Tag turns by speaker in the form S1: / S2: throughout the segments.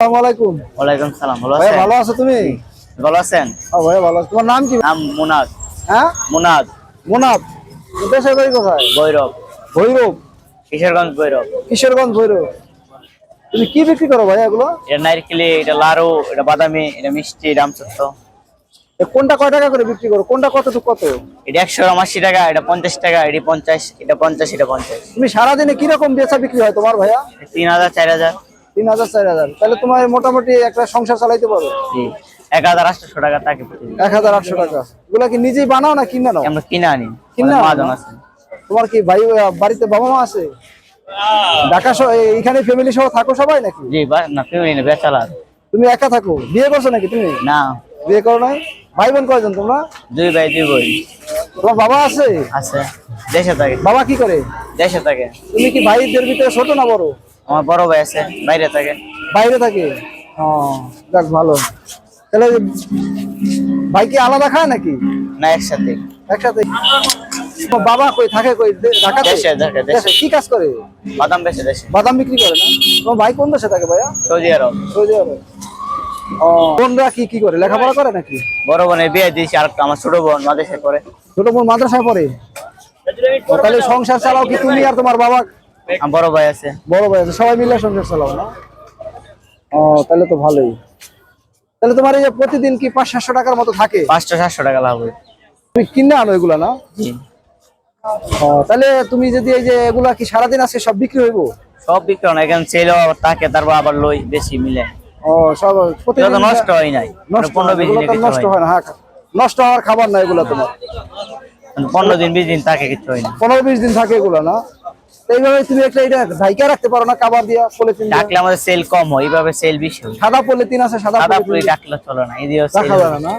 S1: আসসালামু আলাইকুম।
S2: ওয়ালাইকুম সালাম। ভালো
S1: ভাই
S2: আছেন?
S1: ভালো আছো তুমি?
S2: ভালো আছেন?
S1: ভাই ভালো আছি। তোমার নাম কি?
S2: নাম মুনাদ।
S1: হ্যাঁ,
S2: মুনাদ।
S1: মুনাফ। দেশের বাড়ি কোথায়?
S2: ভৈরব।
S1: ভৈরব।
S2: কিশোরগঞ্জ ভৈরব।
S1: কিশোরগঞ্জ ভৈরব। তুমি কি বিক্রি করো ভাই এগুলো?
S2: এটা নারকেলি, এটা লাড়ু, এটা বাদামি, এটা মিষ্টি, এটা আমসত্ব।
S1: কোনটা কয় টাকা করে বিক্রি করো? কোনটা কতটুকু কত?
S2: এটা 180 টাকা, এটা 50 টাকা, এটা 50, এটা 50, এটা 50।
S1: তুমি সারাদিনে কিরকম বেচা বিক্রি হয় তোমার ভাইয়া?
S2: 3000, 4000।
S1: 3000 4000। তাহলে তোমার মোটামুটি একটা সংসার চালাইতে পারো।
S2: জি। 1800 টাকা থাকে।
S1: 1800 টাকা। এগুলা কি নিজেই বানাও না কিনে নাও?
S2: আমরা কিনে আনি।
S1: কিনে আনো
S2: মহাজন
S1: না?
S2: আছে।
S1: তোমার কি ভাই বাড়িতে বাবা মা আছে? ঢাকা এখানে ফ্যামিলি সহ থাকো সবাই নাকি?
S2: জি, না ফ্যামিলি না, বেচালার।
S1: তুমি একা থাকো? বিয়ে করছো নাকি তুমি?
S2: না,
S1: বিয়ে করো নাই? ভাই বোন কয়জন তোমরা?
S2: 2 ভাই 2 বোন।
S1: তোমার বাবা আছে?
S2: আছে। দেশে থাকে।
S1: বাবা কি করে?
S2: দেশে থাকে।
S1: তুমি কি ভাইদের ভিতরে ছোট না বড়?
S2: আমার বড় ভাই আছে, বাইরে থাকে।
S1: বাইরে থাকে। ও, যাক ভালো। তাহলে ভাই কি আলাদা খায় নাকি?
S2: না, একসাথে।
S1: একসাথে। তোমার বাবা কই থাকে? কই ঢাকাতে?
S2: দেশে থাকে, দেশে।
S1: দেশে। কি কাজ করে?
S2: বাদাম বেচে দেশে।
S1: বাদাম বিক্রি করে না? তোমার ভাই কোন দেশে থাকে ভাইয়া?
S2: সৌদি আরব।
S1: সৌদি আরব। ও, বোনরা কি কি করে? লেখাপড়া করে নাকি?
S2: বড় বোনের বিয়ে দিয়েছি, আর আমার ছোট বোন মাদেশে করে।
S1: ছোট বোন মাদ্রাসায় পড়ে? ও, তাহলে সংসার চালাও কি তুমি আর তোমার বাবা?
S2: আমার বড় ভাই আছে।
S1: বড় ভাই আছে, সবাই মিলে সংসার চালাও না? ও, তাহলে তো ভালোই। তাহলে তোমার এই যে প্রতিদিন কি 500-700 টাকার মতো থাকে?
S2: 500-700 টাকা লাভ হয়।
S1: তুমি কিনে আনো এগুলা না?
S2: জি।
S1: ও, তাহলে তুমি যদি এই যে এগুলা কি সারাদিন আজকে সব বিক্রি হইব?
S2: সব বিক্রি হয় না, এখানে ছেলে তাকে, তারপর আবার লই বেশি মিলে।
S1: ও, সব
S2: এগুলো
S1: প্রতিদিন
S2: তো নষ্ট হয় নাই।
S1: নষ্ট
S2: 15-20
S1: এগুলো
S2: দিনে
S1: তো
S2: কিছু
S1: নষ্ট
S2: হয়
S1: হয় না। হ্যাঁ, নষ্ট হওয়ার খাবার না এগুলা তোমার।
S2: 15 দিন 20 দিন থাকে, কিছু হয় না।
S1: 15-20 দিন থাকে এগুলা না? তো এইভাবে তুমি একটা এটা ঢাইকা রাখতে পারো না কাবার দিয়া, পলিথিন দিয়া?
S2: ডাকলে আমাদের সেল কম হয়, এইভাবে সেল বেশি হয়।
S1: সাদা পলিথিন আছে, সাদা
S2: সাদা পুরি
S1: পলিথিন
S2: ডাকলে চলে না, এই দিয়ে সেল
S1: রাখা যাবে না?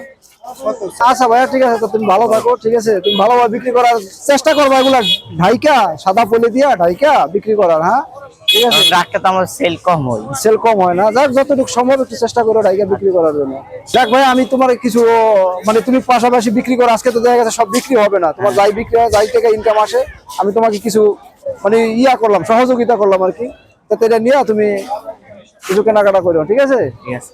S1: আচ্ছা ভাইয়া, ঠিক আছে। তো তুমি ভালো থাকো, ঠিক আছে? তুমি ভালোভাবে বিক্রি করার চেষ্টা করবা, এগুলা ঢাইকা সাদা পলি দিয়া ঢাইকা বিক্রি করার। হ্যাঁ, ঠিক আছে।
S2: রাখলে তো আমার সেল কম হয়।
S1: সেল কম হয় না? যাক, যতটুকু সম্ভব একটু চেষ্টা করো ঢাইকা বিক্রি করার জন্য। যাক ভাই, আমি তোমার কিছু মানে তুমি পাশাপাশি বিক্রি করো। আজকে তো দেখা গেছে সব বিক্রি হবে না, তোমার যাই বিক্রি হয়, যাই থেকে ইনকাম আসে, আমি তোমাকে কিছু মানে করলাম, সহযোগিতা করলাম আর কি। যাতে এটা নিয়ে তুমি কিছু কেনাকাটা করো, ঠিক আছে?
S2: ঠিক আছে,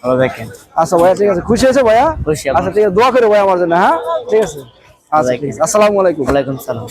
S2: ভালো থাকেন।
S1: আচ্ছা ভাইয়া, ঠিক আছে। খুশি আছে ভাইয়া?
S2: খুশি।
S1: আচ্ছা ঠিক আছে, দোয়া করো ভাই আমার জন্য। হ্যাঁ, ঠিক আছে। আচ্ছা ঠিক আছে। আসসালামু আলাইকুম।
S2: ওয়ালাইকুম সালাম।